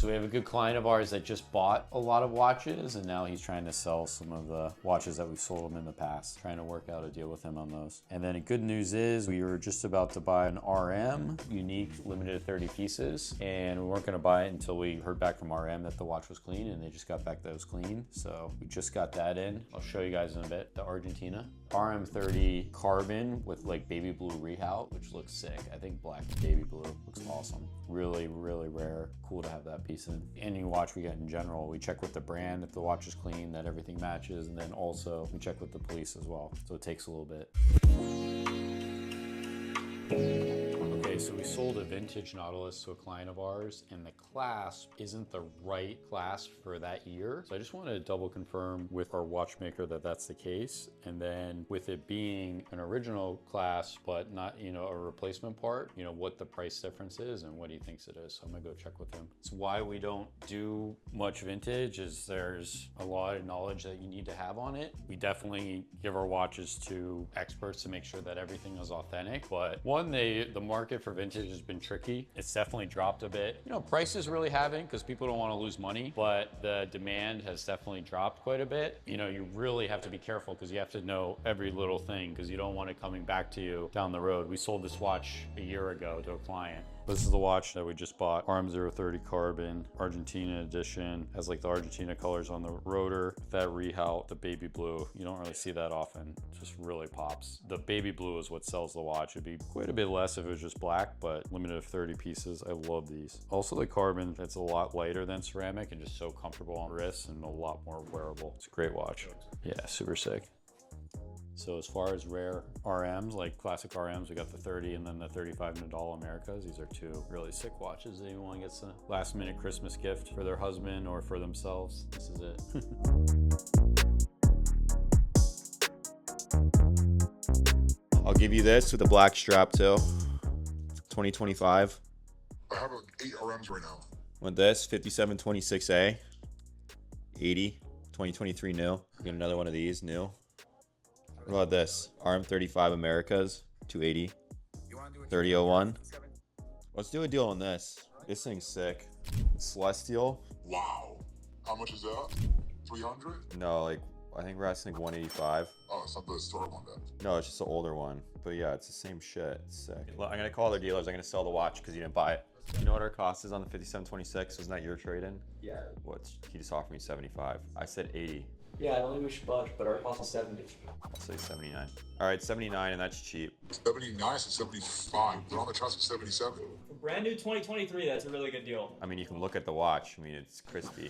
So we have a good client of ours that just bought a lot of watches, and now he's trying to sell some of the watches that we've sold him in the past, trying to work out a deal with him on those. And then the good news is we were just about to buy an RM, unique, limited to 30 pieces, and we weren't gonna buy it until we heard back from RM that the watch was clean, and they just got back that it was clean. So we just got that in. I'll show you guys in a bit. The Argentina RM30 carbon with like baby blue rehaut, which looks sick. I think black and baby blue looks awesome. Really, really rare. Cool to have that piece in. Any watch we get in general, we check with the brand if the watch is clean, that everything matches, and then also we check with the police as well. So it takes a little bit. Okay, so we sold a vintage Nautilus to a client of ours, and the clasp isn't the right clasp for that year. So I just wanted to double confirm with our watchmaker that that's the case. And then with it being an original clasp, but not, you know, a replacement part, you know, what the price difference is and what he thinks it is. So I'm gonna go check with him. It's why we don't do much vintage, is there's a lot of knowledge that you need to have on it. We definitely give our watches to experts to make sure that everything is authentic. But one, the market for vintage has been tricky. It's definitely dropped a bit. You know, prices really haven't, because people don't want to lose money, but the demand has definitely dropped quite a bit. You know, you really have to be careful because you have to know every little thing, because you don't want it coming back to you down the road. We sold this watch a year ago to a client. This is the watch that we just bought, RM030 Carbon, Argentina Edition. Has like the Argentina colors on the rotor, that rehaut, the baby blue. You don't really see that often, it just really pops. The baby blue is what sells the watch. It'd be quite a bit less if it was just black, but limited of 30 pieces. I love these. Also the carbon, it's a lot lighter than ceramic and just so comfortable on wrists and a lot more wearable. It's a great watch. Yeah, super sick. So as far as rare RMs, like classic RMs, we got the 30 and then the 35 Nadal Americas. These are two really sick watches. Anyone gets a last minute Christmas gift for their husband or for themselves, this is it. I'll give you this with a black strap too. 2025. I have like 8 RMs right now. With this, 5726A, 80, 2023 new. Get another one of these new. What about this? RM35 Americas, 280, 3001. Let's do a deal on this. This thing's sick. Celestial. Wow. How much is that? 300? No, like, I think we're asking like 185. Oh, it's not the store one then. No, it's just an older one. But yeah, it's the same shit. It's sick. I'm gonna call their dealers. I'm gonna sell the watch because you didn't buy it. You know what our cost is on the 5726? Wasn't that your trade-in? Yeah. He just offered me 75. I said 80. Yeah, I don't think we should budge, but our cost is 70. I'll say 79. All right, 79, and that's cheap. 79 and 75. They're on the charts at 77. Brand new 2023, that's a really good deal. I mean, you can look at the watch. I mean, it's crispy.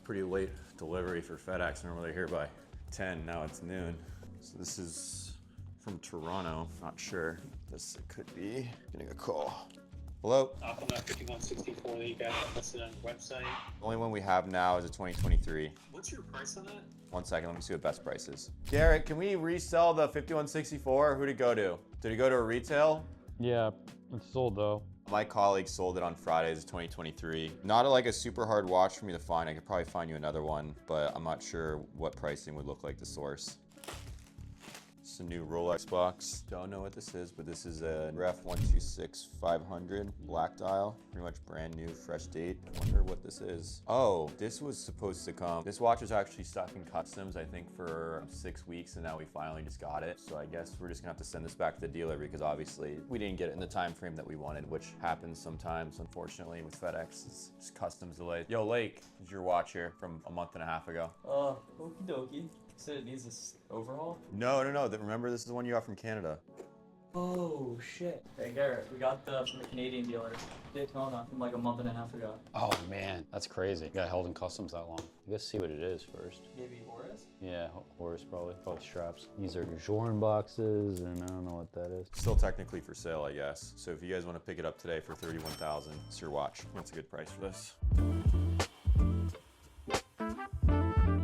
Pretty late delivery for FedEx. Normally here by 10, now it's noon. So this is from Toronto. Not sure. This could be getting a call. Hello? From that 5164 that you guys have listed on your website. The only one we have now is a 2023. What's your price on that? 1 second, let me see what best price is. Garrett, can we resell the 5164? Who'd it go to? Did it go to a retail? Yeah, it's sold though. My colleague sold it on Friday as 2023. Not like a super hard watch for me to find. I could probably find you another one, but I'm not sure what pricing would look like to source. It's a new Rolex box. Don't know what this is, but this is a RM030 500 black dial. Pretty much brand new, fresh date. I wonder what this is. Oh, this was supposed to come. This watch was actually stuck in customs, I think, for 6 weeks, and now we finally just got it. So I guess we're just gonna have to send this back to the dealer because obviously we didn't get it in the time frame that we wanted, which happens sometimes, unfortunately, with FedEx. It's just customs delays. Yo, Lake, is your watch here from a month and a half ago? Okie dokie. Said it needs this overhaul? No. Remember, this is the one you got from Canada. Oh, shit. Hey, Garrett, we got from the Canadian dealer, Daytona, from like a month and a half ago. Oh man, that's crazy. Got held in customs that long. Let's see what it is first. Maybe Horace? Yeah, Horus probably. Probably straps. These are Jorn boxes, and I don't know what that is. Still technically for sale, I guess. So if you guys want to pick it up today for $31,000, it's your watch. That's a good price for this.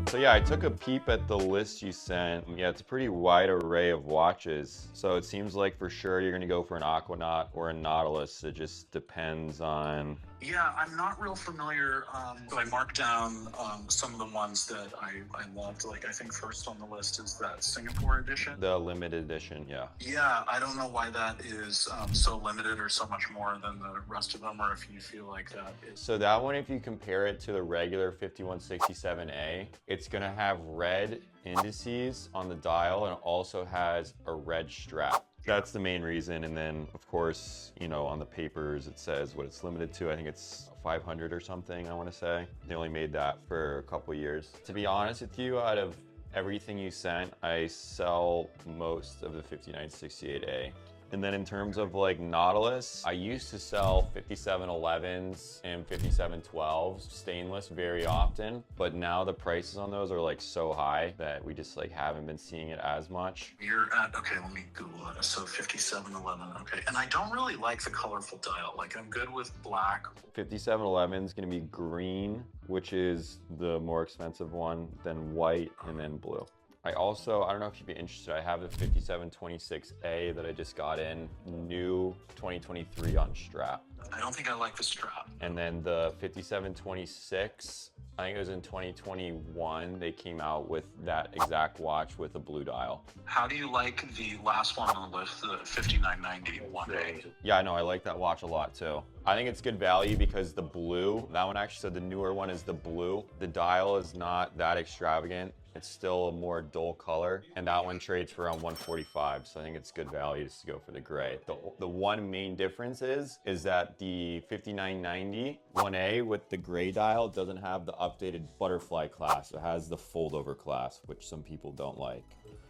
So yeah, I took a peep at the list you sent. Yeah, it's a pretty wide array of watches. So it seems like for sure you're gonna go for an Aquanaut or a Nautilus. It just depends on, Yeah, I'm not real familiar. So I marked down some of the ones that I loved. Like, I think first on the list is that Singapore edition. The limited edition, yeah. Yeah, I don't know why that is so limited or so much more than the rest of them, or if you feel like that is. So that one, if you compare it to the regular 5167A, it's gonna have red indices on the dial and it also has a red strap. That's the main reason. And then of course, you know, on the papers, it says what it's limited to. I think it's 500 or something, I wanna say. They only made that for a couple years. To be honest with you, out of everything you sent, I sell most of the 5968A. And then in terms of like Nautilus, I used to sell 5711s and 5712s stainless very often, but now the prices on those are like so high that we just like haven't been seeing it as much. You're at, okay, let me Google it. So 5711, okay. And I don't really like the colorful dial. Like, I'm good with black. 5711 is gonna be green, which is the more expensive one, then white, and then blue. I don't know if you'd be interested, I have the 5726A that I just got in, new 2023 on strap. I don't think I like the strap. And then the 5726, I think it was in 2021, they came out with that exact watch with a blue dial. How do you like the last one on the list, the 5990 1A? Yeah, I know, I like that watch a lot too. I think it's good value because the blue, that one actually, so the newer one is the blue. The dial is not that extravagant. It's still a more dull color, and that one trades for around 145, so I think it's good value just to go for the gray. The one main difference is that the 5990 1A with the gray dial doesn't have the updated butterfly clasp. It has the fold-over clasp, which some people don't like.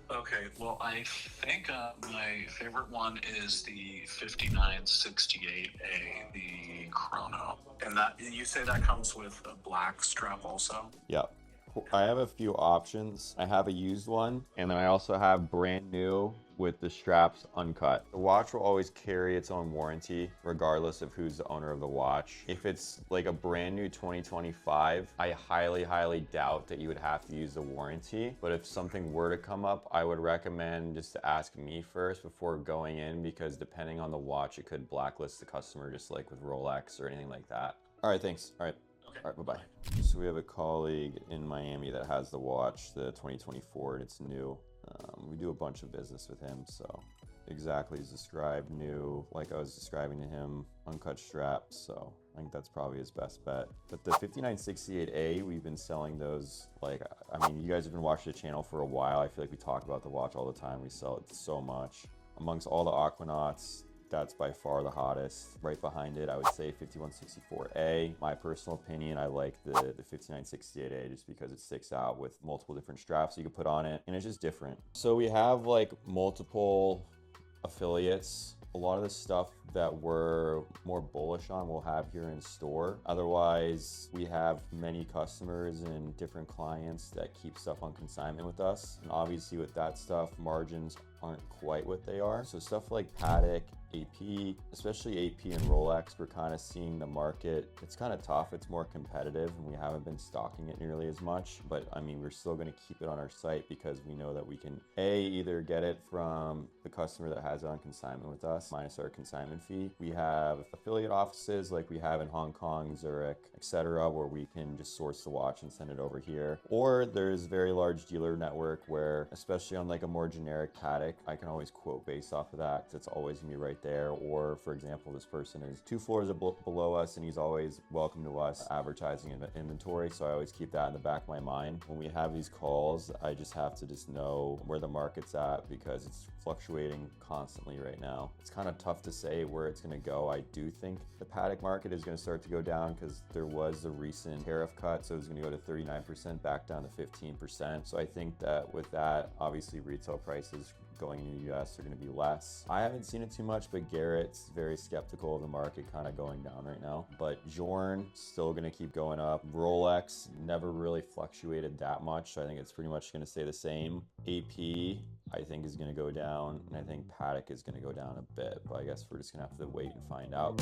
Okay, well, I think my favorite one is the 5968A, the Chrono. And that, you say that comes with a black strap also? Yep. I have a few options. I have a used one, and then I also have brand new with the straps uncut. The watch will always carry its own warranty regardless of who's the owner of the watch. If it's like a brand new 2025, I highly doubt that you would have to use the warranty. But if something were to come up, I would recommend just to ask me first before going in, because depending on the watch, it could blacklist the customer, just like with Rolex or anything like that. All right, thanks. All right. All right, bye-bye. So we have a colleague in Miami that has the watch, the 2024, and it's new. We do a bunch of business with him, so exactly as described, new, like I was describing to him, uncut straps, so I think that's probably his best bet. But the 5968A, we've been selling those, like, I mean, you guys have been watching the channel for a while. I feel like we talk about the watch all the time. We sell it so much. Amongst all the Aquanauts, that's by far the hottest. Right behind it, I would say 5164A. My personal opinion, I like the 5968A just because it sticks out with multiple different straps you can put on it, and it's just different. So we have like multiple affiliates. A lot of the stuff that we're more bullish on we'll have here in store. Otherwise, we have many customers and different clients that keep stuff on consignment with us. And obviously with that stuff, margins aren't quite what they are. So stuff like Patek, AP, especially AP and Rolex, we're kind of seeing the market. It's kind of tough. It's more competitive, and we haven't been stocking it nearly as much. But I mean, we're still going to keep it on our site because we know that we can either get it from the customer that has it on consignment with us, minus our consignment fee. We have affiliate offices like we have in Hong Kong, Zurich, etc., where we can just source the watch and send it over here. Or there's a very large dealer network where, especially on like a more generic Patek, I can always quote based off of that because it's always gonna be right there. Or for example, this person is 2 floors below us and he's always welcome to us advertising inventory. So I always keep that in the back of my mind. When we have these calls, I just have to just know where the market's at because it's fluctuating constantly right now. It's kind of tough to say where it's going to go. I do think the Patek market is going to start to go down because there was a recent tariff cut, so it's going to go to 39% back down to 15%. So I think that with that, obviously retail prices going in the US are going to be less. I haven't seen it too much, but Garrett's very skeptical of the market kind of going down right now. But Journe still going to keep going up. Rolex never really fluctuated that much, so I think it's pretty much going to stay the same. AP I think is going to go down, and I think Patek is going to go down a bit, but I guess we're just going to have to wait and find out.